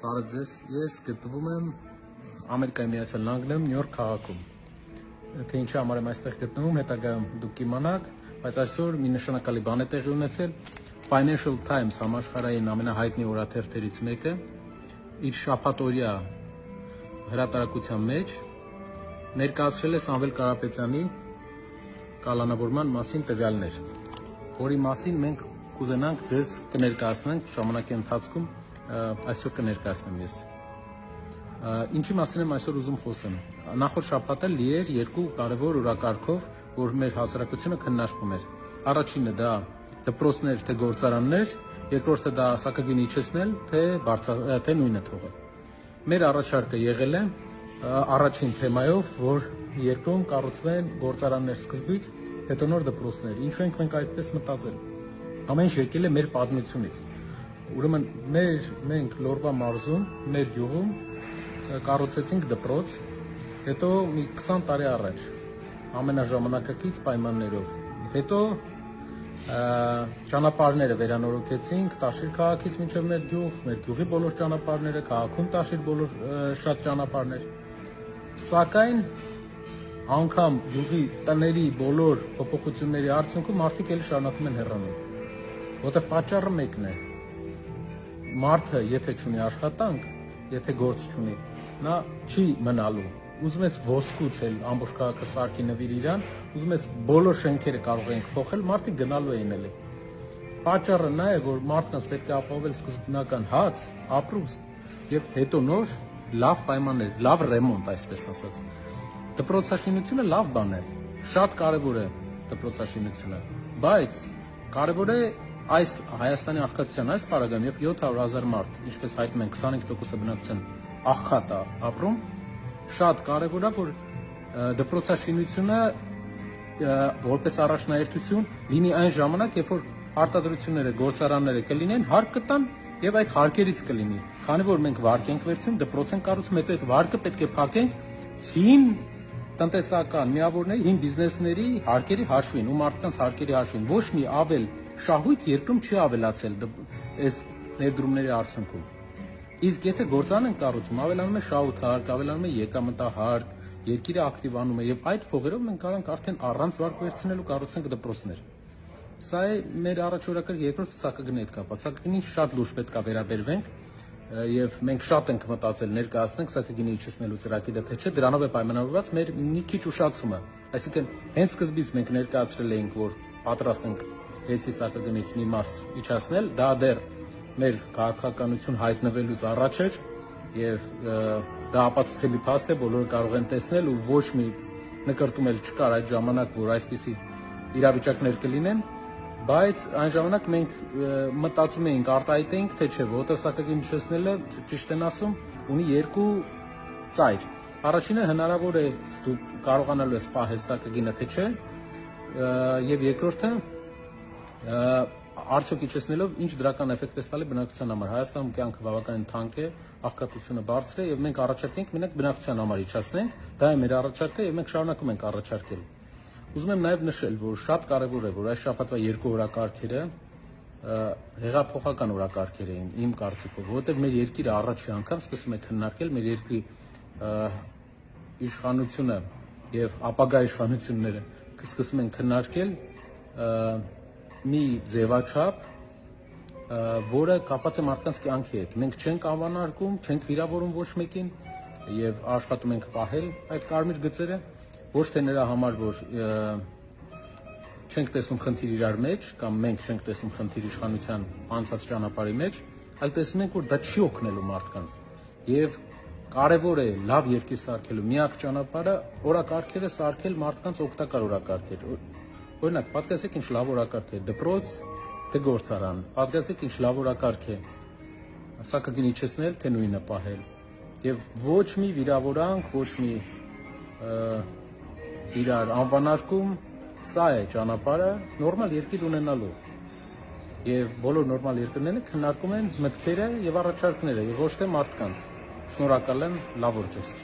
Բարև ձեզ, ես գտնվում եմ Ամերիկայի Միացյալ Նահանգներում Նյու Յորք քաղաքում։ Թե ինչի համար եմ այստեղ գտնվում, հետագայում դուք կիմանաք, բայց այսօր մի նշանակալի բան է տեղի ունեցել։ Financial Times համաշխարհային ամենահայտնի օրաթերթերից մեկը իր շաբաթօրյա հրատարակության մեջ ներկայացրել է Սամվել Կարապետյանի կալանավորման մասին տվյալներ, որի մասին մենք կուզենանք ձեզ կներկայացնենք ժամանակի ընթացքում, այսօր կներկայացնեմ ես։ Ինչի մասին եմ այսօր ուզում խոսեմ։ Նախորդ շաբաթը լի էր երկու կարևոր օրակարգով, որ մեր հասարակությունը քննարկում էր։ Առաջինը դա դպրոցներ թե գործարաններ, երկրորդը դա սակագին իջեցնել թե նույնը թողել։ Մեր առաջարկը եղել է առաջին թեմայով, որ երկրում կառուցվեն գործարաններ սկզբից, հետո նոր դպրոցներ։ Ինչու ենք մենք այդպես մտածել։ Ամեն ինչ եկել է մեր պատմությունից։ Ուրեմն մենք Լորվա մարզում, մեր գյուղում կառուցեցինք դպրոց, հետո մի 20 տարի առաջ ամենաժամանակակից պայմաններով։ Հետո ճանապարհները վերանորոգեցինք Տաշիր քաղաքից մինչև մեր գյուղի բոլոր ճանապարհները, քաղաքում Տաշիր շատ ճանապարհներ։ Սակայն անգամ գյուղի տների բոլոր փոփոխությունների արդյունքում մարդիկ էլի շարունակում են հեռանում։ Որտեղ պատճառը մեկն է։ Մարդը եթե չունի աշխատանք, եթե գործ չունի, նա չի մնալու։ Ուզում ես ոսկուց ամբողջ քաղաքը սարքի նվիր իրան, ուզում ես բոլոր շենքերը կարող ենք փոխել, մարդիկ գնալու էին էլի։ Պատճառը նա է, որ մարդկանց պետք է ապահովել սկզբնական հաց, ապրուստ եւ հետո նոր լավ պայմաններ, լավ ռեմոնտ, այսպես ասած։ Դպրոցաշինությունը լավ բան է, շատ կարևոր է դպրոցաշինությունը, բայց կարևոր է այս Հայաստանի աղքատության այս պարագայում, երբ 700,000 մարդ, ինչպես հայտնում են 25% բնակչության աղքատ է ապրում, շատ կարևոր է, որ դպրոցաշինությունը որպես առաջնահերթություն լինի այն ժամանակ, երբ որ արտադրությունները, գործարանները կլինեն, հարկ կտան եւ այդ հարկերից կլինի։ Քանի որ մենք վարկ ենք վերցնում, դպրոց ենք կառուցում, հետո այդ վարկը պետք է փակենք հին տնտեսական միավորների, հին բիզնեսների հարկերի հաշվին, ու մարդկանց հարկերի հաշվին։ Ոչ մի ավել շահույթ երկրում չի ավելացել այս ներդրումների արդյունքում։ Իսկ եթե գործարան են կառուցում, ավելանում է շահութարկ, ավելանում է եկամտահարկ, երկիրը ակտիվանում է եւ այդ փողերով մենք կարող ենք արդեն առանց վարկ վերցնելու կառուցենք դպրոցներ։ Սա է մեր առաջօրակարգը, երկրորդը սակագնի հետ կապված։ Սակագնի շատ լուրջ պետք է վերաբերվենք եւ մենք շատ ենք մտածել ներկայացնենք սակագինի իջեցնելու ծրագիրը, թե չէ, դրանով է պայմանավորված մեր մի քիչ ուշացումը։ Այսինքն հենց սկզբից մենք ներկայացրել էինք, որ պատրաստ ենք հեցի սակագնից մի մաս իջեցնել, դա դեռ մեր քաղաքականություն հայտնվելուց առաջ էր եւ դա ապացուցելի փաստ է, բոլորը կարող են տեսնել ու ոչ մի նկրտում էլ չկար այդ ժամանակ, որ այսպիսի իրավիճակներ կլինեն, բայց այն ժամանակ մենք մտածում էինք, արտահայտեինք, թե չէ, որտեղ սակագին իջեցնելը, ճիշտ են ասում, ունի երկու ծայր։ Առաջինը հնարավոր է դու կարողանալու ես պահել սակագինը, թե չէ, եւ երկրորդը արդյոք իջեցնելով ինչ դրական էֆեկտ է ստալի բնակչության համար։ Հայաստանում կյանքը բավականին թանկ է, աղքատությունը բարձր է եւ մենք առաջարկենք մենակ բնակչության համար իջեցնենք, դա է մեր առաջարկը եւ մենք շարունակում ենք առաջարկել։ Ուզում եմ նաեւ նշել, որ շատ կարեւոր է, որ այս շաբաթվա երկու օրակարգերը հեղափոխական օրակարգեր էին իմ կարծիքով, որովհետեւ մեր երկիրը առաջի անգամ սկսում է քննարկել մեր երկրի իշխանությունը եւ ապագա իշխանությունները սկսում են քննարկել մի ձևաչափ, որը կապված է մարդկանց կյանքի հետ։ Մենք չենք անվանարկում, չենք վիրավորում ոչ մեկին եւ աշխատում ենք պահել այդ կարմիր գծերը, ոչ թե նրա համար, որ չենք տեսնում խնդիր իրար մեջ, կամ մենք չենք տեսնում խնդիր իշխանության անցած ճանապարհի մեջ, այլ տեսնում ենք, որ դա չի օգնելու մարդկանց։ Եվ կարևոր է լավ երկիր սարքելու միակ ճանապարհը օրակարգերը սարքել մարդկանց օգտակար օրակարգեր։ Օրինակ, պատկերացրեք ինչ լավ օրակարգ է դպրոց թե գործարան, պատկերացրեք ինչ լավ օրակարգ է սակագին իջեցնել թե նույնը պահել։ Եվ ոչ մի վիրավորանք, ոչ մի իրար անվանարկում, սա է ճանապարհը նորմալ երկիր ունենալու։ Եվ բոլոր նորմալ երկրները քննարկում են մտքերը եւ առաջարկները, եւ ոչ թե մարդկանց։ Շնորհակալ եմ, լավ օր ձեզ։